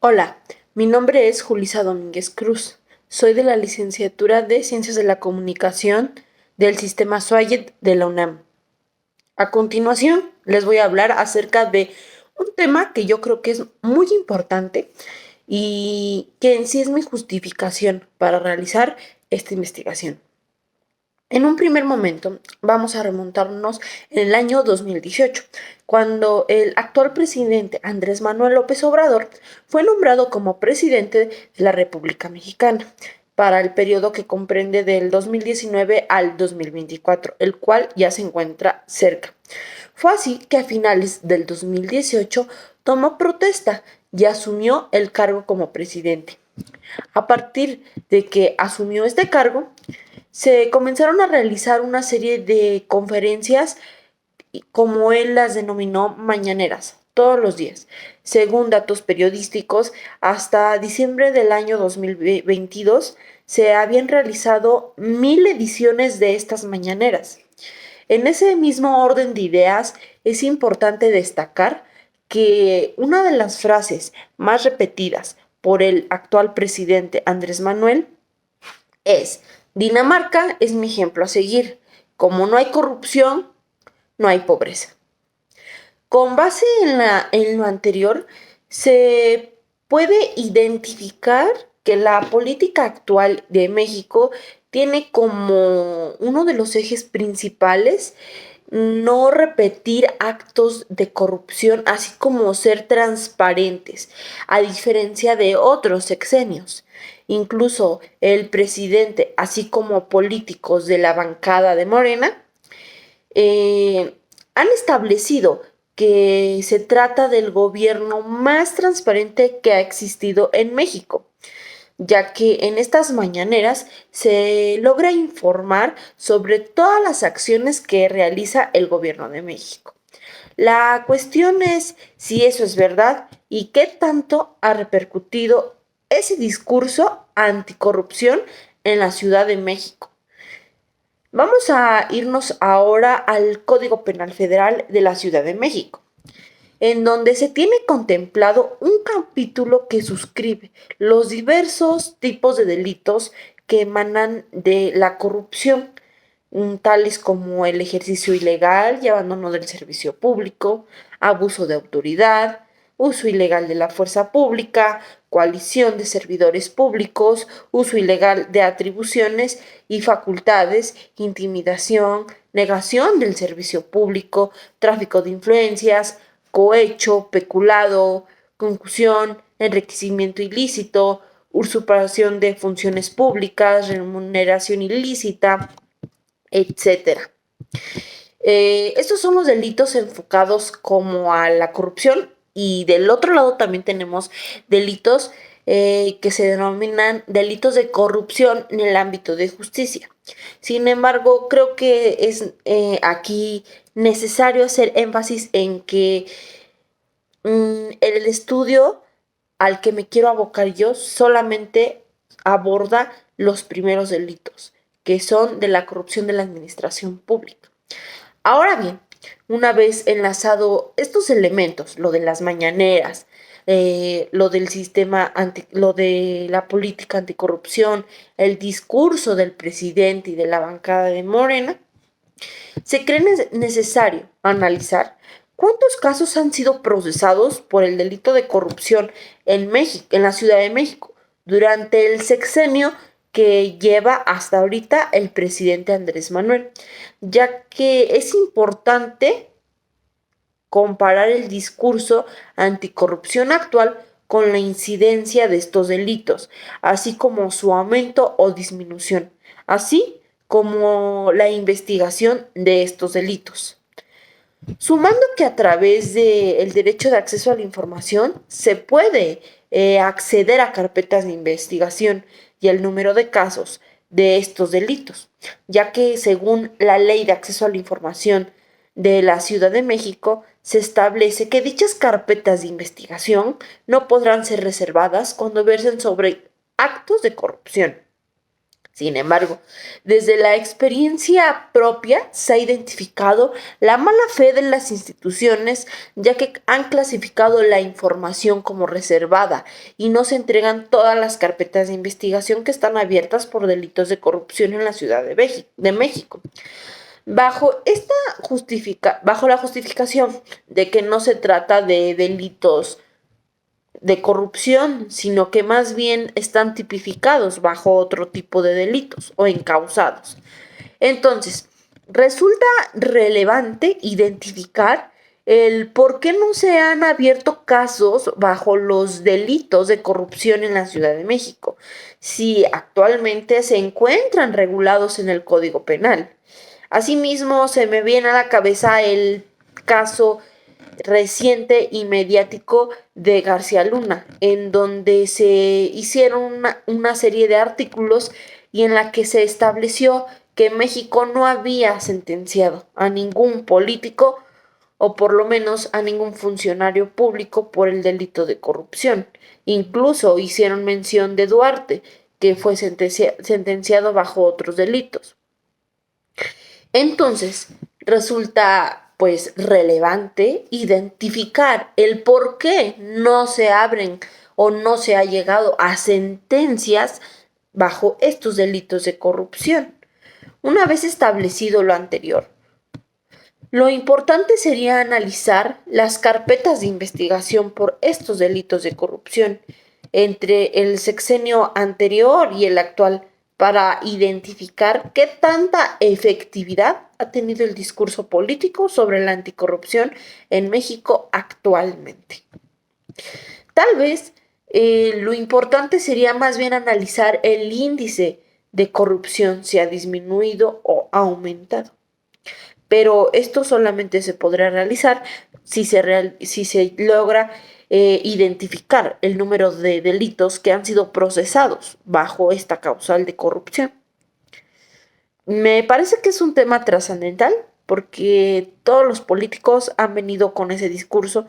Hola, mi nombre es Julisa Domínguez Cruz. Soy de la licenciatura de Ciencias de la Comunicación del Sistema SWAYET de la UNAM. A continuación, les voy a hablar acerca de un tema que yo creo que es muy importante y que en sí es mi justificación para realizar esta investigación. En un primer momento, vamos a remontarnos en el año 2018, cuando el actual presidente Andrés Manuel López Obrador fue nombrado como presidente de la República Mexicana para el periodo que comprende del 2019 al 2024, el cual ya se encuentra cerca. Fue así que a finales del 2018 tomó protesta y asumió el cargo como presidente. A partir de que asumió este cargo, se comenzaron a realizar una serie de conferencias, como él las denominó, mañaneras, todos los días. Según datos periodísticos, hasta diciembre del año 2022 se habían realizado 1000 ediciones de estas mañaneras. En ese mismo orden de ideas, es importante destacar que una de las frases más repetidas por el actual presidente Andrés Manuel es: Dinamarca es mi ejemplo a seguir. Como no hay corrupción, no hay pobreza. Con base en lo anterior, se puede identificar que la política actual de México tiene como uno de los ejes principales no repetir actos de corrupción, así como ser transparentes, a diferencia de otros sexenios. Incluso el presidente, así como políticos de la bancada de Morena, eh, han establecido que se trata del gobierno más transparente que ha existido en México, ya que en estas mañaneras se logra informar sobre todas las acciones que realiza el gobierno de México. La cuestión es si eso es verdad y qué tanto ha repercutido ese discurso anticorrupción en la Ciudad de México. Vamos a irnos ahora al Código Penal Federal de la Ciudad de México, en donde se tiene contemplado un capítulo que suscribe los diversos tipos de delitos que emanan de la corrupción, tales como el ejercicio ilegal y abandono del servicio público, abuso de autoridad, uso ilegal de la fuerza pública, coalición de servidores públicos, uso ilegal de atribuciones y facultades, intimidación, negación del servicio público, tráfico de influencias, cohecho, peculado, concusión, enriquecimiento ilícito, usurpación de funciones públicas, remuneración ilícita, etcétera. Estos son los delitos enfocados como a la corrupción, y del otro lado también tenemos delitos que se denominan delitos de corrupción en el ámbito de justicia. Sin embargo, creo que es aquí necesario hacer énfasis en que el estudio al que me quiero abocar yo solamente aborda los primeros delitos, que son de la corrupción de la administración pública. Ahora bien, una vez enlazado estos elementos, lo de las mañaneras, lo del lo de la política anticorrupción, el discurso del presidente y de la bancada de Morena, se cree necesario analizar cuántos casos han sido procesados por el delito de corrupción en México, en la Ciudad de México, durante el sexenio que lleva hasta ahorita el presidente Andrés Manuel, ya que es importante comparar el discurso anticorrupción actual con la incidencia de estos delitos, así como su aumento o disminución, así como la investigación de estos delitos. Sumando que a través del derecho de acceso a la información se puede acceder a carpetas de investigación y el número de casos de estos delitos, ya que según la Ley de Acceso a la Información de la Ciudad de México, se establece que dichas carpetas de investigación no podrán ser reservadas cuando versen sobre actos de corrupción. Sin embargo, desde la experiencia propia se ha identificado la mala fe de las instituciones, ya que han clasificado la información como reservada y no se entregan todas las carpetas de investigación que están abiertas por delitos de corrupción en la Ciudad de México. Bajo la justificación de que no se trata de delitos de corrupción, sino que más bien están tipificados bajo otro tipo de delitos o encausados. Entonces, resulta relevante identificar el por qué no se han abierto casos bajo los delitos de corrupción en la Ciudad de México, si actualmente se encuentran regulados en el Código Penal. Asimismo, se me viene a la cabeza el caso reciente y mediático de García Luna, en donde se hicieron una serie de artículos y en la que se estableció que México no había sentenciado a ningún político o por lo menos a ningún funcionario público por el delito de corrupción. Incluso hicieron mención de Duarte, que fue sentenciado bajo otros delitos. Entonces, resulta pues relevante identificar el por qué no se abren o no se ha llegado a sentencias bajo estos delitos de corrupción. Una vez establecido lo anterior, lo importante sería analizar las carpetas de investigación por estos delitos de corrupción entre el sexenio anterior y el actual para identificar qué tanta efectividad ha tenido el discurso político sobre la anticorrupción en México actualmente. Tal vez lo importante sería más bien analizar el índice de corrupción, si ha disminuido o ha aumentado. Pero esto solamente se podrá realizar si se logra identificar el número de delitos que han sido procesados bajo esta causal de corrupción. Me parece que es un tema trascendental porque todos los políticos han venido con ese discurso,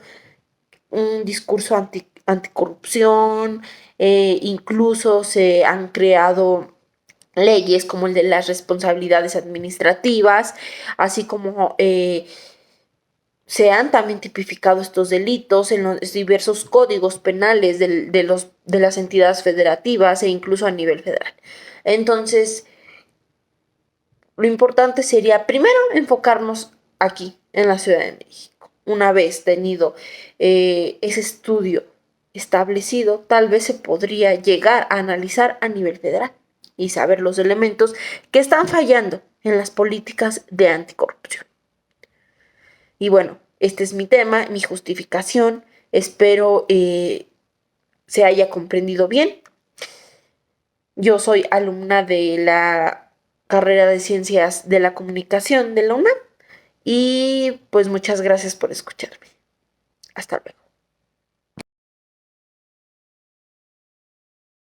un discurso anticorrupción, incluso se han creado leyes como el de las responsabilidades administrativas, así como se han también tipificado estos delitos en los diversos códigos penales de las entidades federativas e incluso a nivel federal. Entonces, lo importante sería primero enfocarnos aquí, en la Ciudad de México. Una vez tenido ese estudio establecido, tal vez se podría llegar a analizar a nivel federal y saber los elementos que están fallando en las políticas de anticorrupción. Y bueno, este es mi tema, mi justificación. Espero se haya comprendido bien. Yo soy alumna de la carrera de Ciencias de la Comunicación de la UNAM y pues muchas gracias por escucharme. Hasta luego.